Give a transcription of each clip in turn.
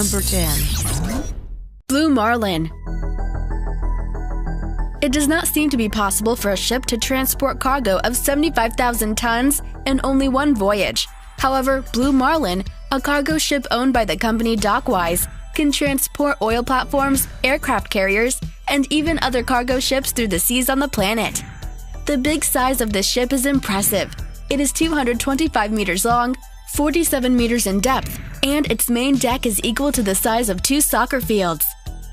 Number 10. Blue Marlin. It does not seem to be possible for a ship to transport cargo of 75,000 tons in only one voyage. However, Blue Marlin, a cargo ship owned by the company Dockwise, can transport oil platforms, aircraft carriers, and even other cargo ships through the seas on the planet. The big size of this ship is impressive. It is 225 meters long, 47 meters in depth, and its main deck is equal to the size of 2 soccer fields.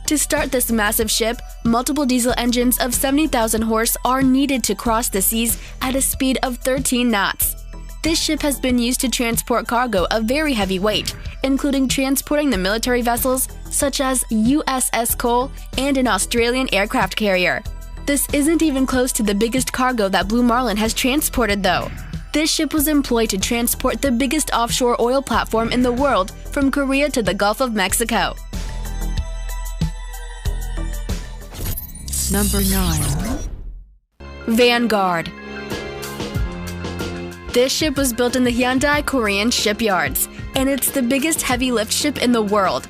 To start this massive ship, multiple diesel engines of 70,000 horse are needed to cross the seas at a speed of 13 knots. This ship has been used to transport cargo of very heavy weight, including transporting the military vessels such as USS Cole and an Australian aircraft carrier. This isn't even close to the biggest cargo that Blue Marlin has transported, though. This ship was employed to transport the biggest offshore oil platform in the world from Korea to the Gulf of Mexico. Number 9. Vanguard. This ship was built in the Hyundai Korean shipyards, and it's the biggest heavy lift ship in the world.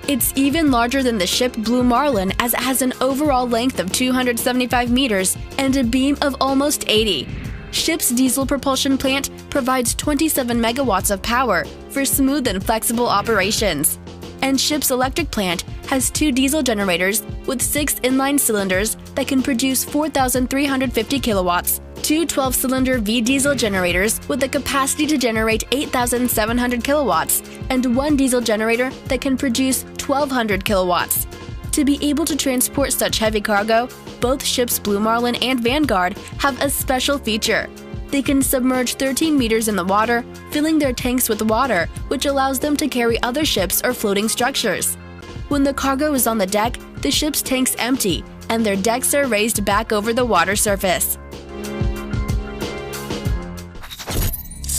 It's even larger than the ship Blue Marlin, as it has an overall length of 275 meters and a beam of almost 80. Ship's diesel propulsion plant provides 27 megawatts of power for smooth and flexible operations. And ship's electric plant has 2 diesel generators with 6 inline cylinders that can produce 4,350 kilowatts, 2 12-cylinder V-diesel generators with the capacity to generate 8,700 kilowatts, and 1 diesel generator that can produce 1,200 kilowatts. To be able to transport such heavy cargo, both ships Blue Marlin and Vanguard have a special feature. They can submerge 13 meters in the water, filling their tanks with water, which allows them to carry other ships or floating structures. When the cargo is on the deck, the ship's tanks empty, and their decks are raised back over the water surface.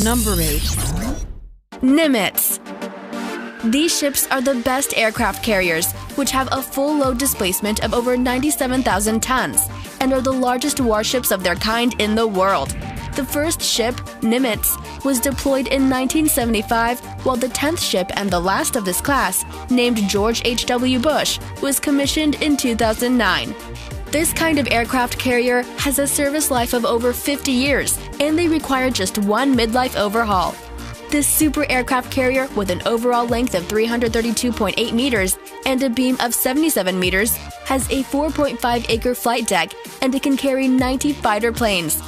Number 8. Nimitz. These ships are the best aircraft carriers, which have a full load displacement of over 97,000 tons and are the largest warships of their kind in the world. The first ship, Nimitz, was deployed in 1975, while the 10th ship and the last of this class, named George H.W. Bush, was commissioned in 2009. This kind of aircraft carrier has a service life of over 50 years, and they require just 1 midlife overhaul. This super aircraft carrier, with an overall length of 332.8 meters and a beam of 77 meters, has a 4.5-acre flight deck, and it can carry 90 fighter planes.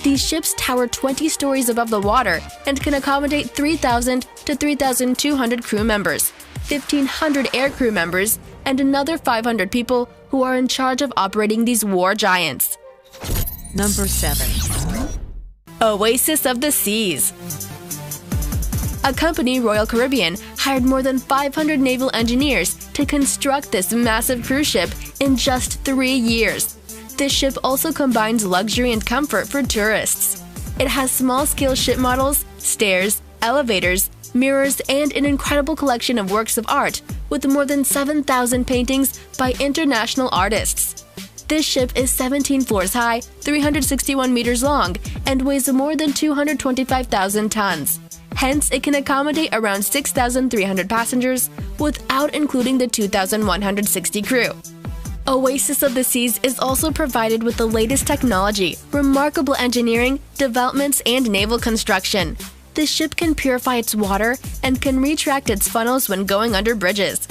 These ships tower 20 stories above the water and can accommodate 3,000 to 3,200 crew members, 1,500 air crew members, and another 500 people who are in charge of operating these war giants. Number 7. Oasis of the Seas. A company, Royal Caribbean, hired more than 500 naval engineers to construct this massive cruise ship in just 3 years. This ship also combines luxury and comfort for tourists. It has small-scale ship models, stairs, elevators, mirrors, and an incredible collection of works of art with more than 7,000 paintings by international artists. This ship is 17 floors high, 361 meters long, and weighs more than 225,000 tons. Hence, it can accommodate around 6,300 passengers without including the 2,160 crew. Oasis of the Seas is also provided with the latest technology, remarkable engineering, developments, and naval construction. This ship can purify its water and can retract its funnels when going under bridges.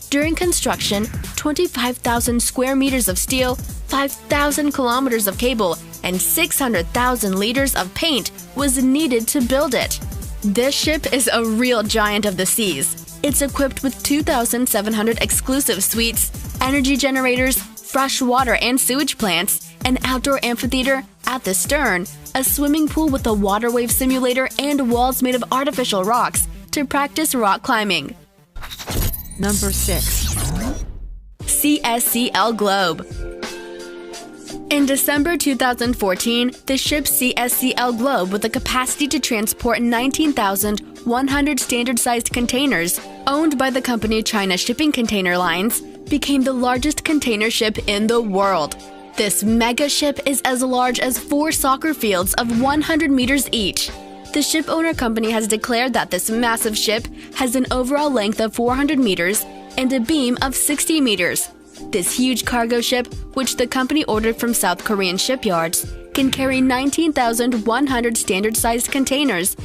During construction, 25,000 square meters of steel, 5,000 kilometers of cable, and 600,000 liters of paint was needed to build it. This ship is a real giant of the seas. It's equipped with 2,700 exclusive suites, energy generators, fresh water and sewage plants, an outdoor amphitheater at the stern, a swimming pool with a water wave simulator, and walls made of artificial rocks to practice rock climbing. Number 6. CSCL Globe. In December 2014, the ship CSCL Globe, with a capacity to transport 19,100 standard-sized containers, owned by the company China Shipping Container Lines, became the largest container ship in the world. This mega ship is as large as 4 soccer fields of 100 meters each. The ship owner company has declared that this massive ship has an overall length of 400 meters and a beam of 60 meters. This huge cargo ship, which the company ordered from South Korean shipyards, can carry 19,100 standard-sized containers,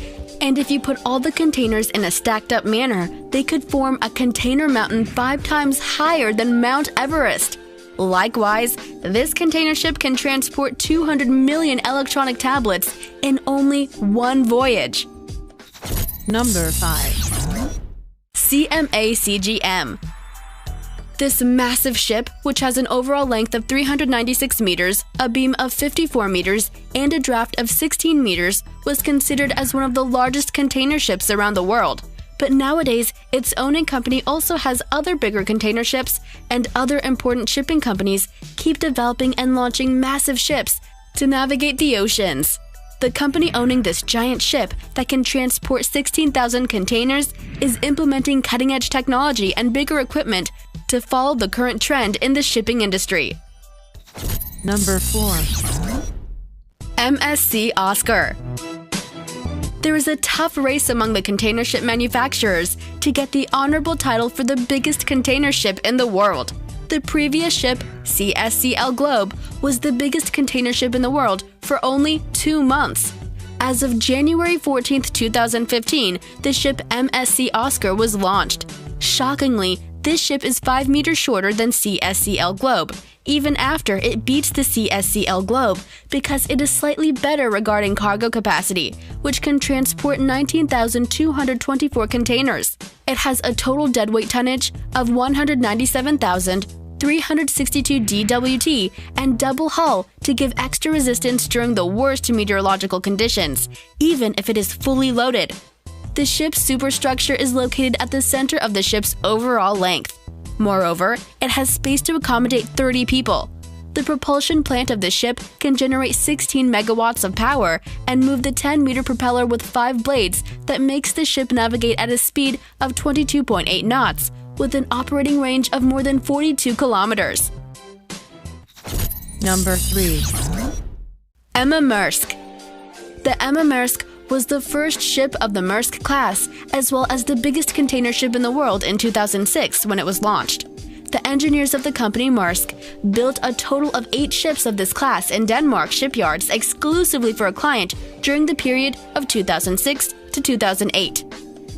and if you put all the containers in a stacked-up manner, they could form a container mountain 5 times higher than Mount Everest. Likewise, this container ship can transport 200 million electronic tablets in only one voyage. Number 5. CMA CGM. This massive ship, which has an overall length of 396 meters, a beam of 54 meters, and a draft of 16 meters, was considered as one of the largest container ships around the world. But nowadays, its owning company also has other bigger container ships, and other important shipping companies keep developing and launching massive ships to navigate the oceans. The company owning this giant ship that can transport 16,000 containers is implementing cutting-edge technology and bigger equipment to follow the current trend in the shipping industry. Number 4. MSC Oscar. There is a tough race among the container ship manufacturers to get the honorable title for the biggest container ship in the world. The previous ship, CSCL Globe, was the biggest container ship in the world for only 2 months. As of January 14, 2015, the ship MSC Oscar was launched. Shockingly, this ship is 5 meters shorter than CSCL Globe, even after it beats the CSCL Globe because it is slightly better regarding cargo capacity, which can transport 19,224 containers. It has a total deadweight tonnage of 197,362 DWT and double hull to give extra resistance during the worst meteorological conditions, even if it is fully loaded. The ship's superstructure is located at the center of the ship's overall length. Moreover, it has space to accommodate 30 people. The propulsion plant of the ship can generate 16 megawatts of power and move the 10-meter propeller with 5 blades that makes the ship navigate at a speed of 22.8 knots, with an operating range of more than 42 kilometers. Number 3. Emma Maersk. The Emma Maersk was the first ship of the Maersk class, as well as the biggest container ship in the world in 2006 when it was launched. The engineers of the company Maersk built a total of 8 ships of this class in Denmark shipyards exclusively for a client during the period of 2006 to 2008.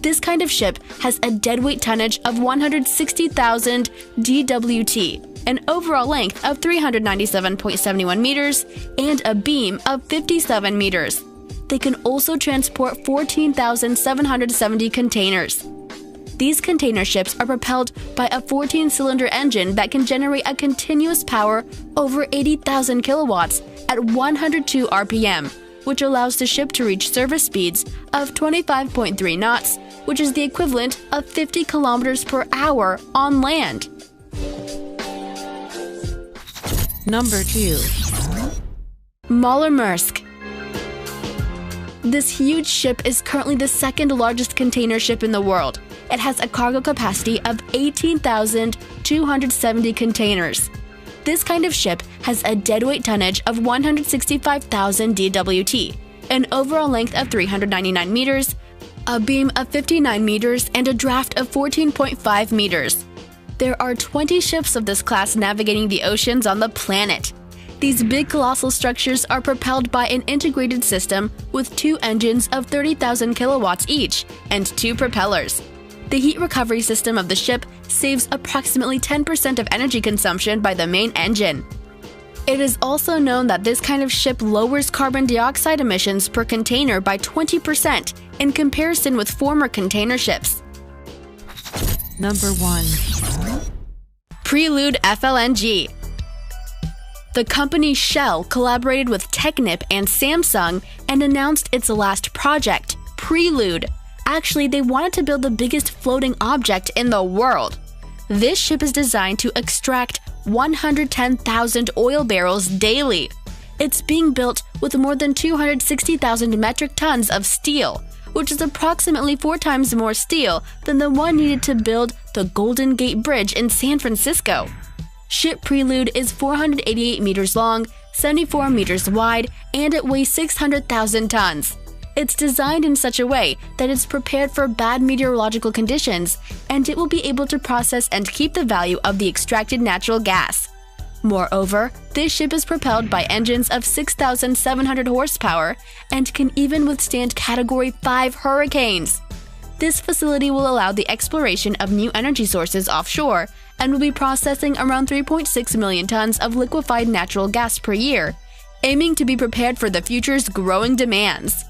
This kind of ship has a deadweight tonnage of 160,000 DWT, an overall length of 397.71 meters, and a beam of 57 meters. They can also transport 14,770 containers. These container ships are propelled by a 14-cylinder engine that can generate a continuous power over 80,000 kilowatts at 102 RPM, which allows the ship to reach service speeds of 25.3 knots, which is the equivalent of 50 kilometers per hour on land. Number 2. Moller Maersk. This huge ship is currently the second largest container ship in the world. It has a cargo capacity of 18,270 containers. This kind of ship has a deadweight tonnage of 165,000 DWT, an overall length of 399 meters, a beam of 59 meters, and a draft of 14.5 meters. There are 20 ships of this class navigating the oceans on the planet. These big colossal structures are propelled by an integrated system with 2 engines of 30,000 kilowatts each and 2 propellers. The heat recovery system of the ship saves approximately 10% of energy consumption by the main engine. It is also known that this kind of ship lowers carbon dioxide emissions per container by 20% in comparison with former container ships. Number 1. Prelude FLNG. The company Shell collaborated with Technip and Samsung and announced its last project, Prelude. Actually, they wanted to build the biggest floating object in the world. This ship is designed to extract 110,000 oil barrels daily. It's being built with more than 260,000 metric tons of steel, which is approximately 4 times more steel than the one needed to build the Golden Gate Bridge in San Francisco. Ship Prelude is 488 meters long, 74 meters wide, and it weighs 600,000 tons. It's designed in such a way that it's prepared for bad meteorological conditions, and it will be able to process and keep the value of the extracted natural gas. Moreover, this ship is propelled by engines of 6,700 horsepower and can even withstand Category 5 hurricanes. This facility will allow the exploration of new energy sources offshore and will be processing around 3.6 million tons of liquefied natural gas per year, aiming to be prepared for the future's growing demands.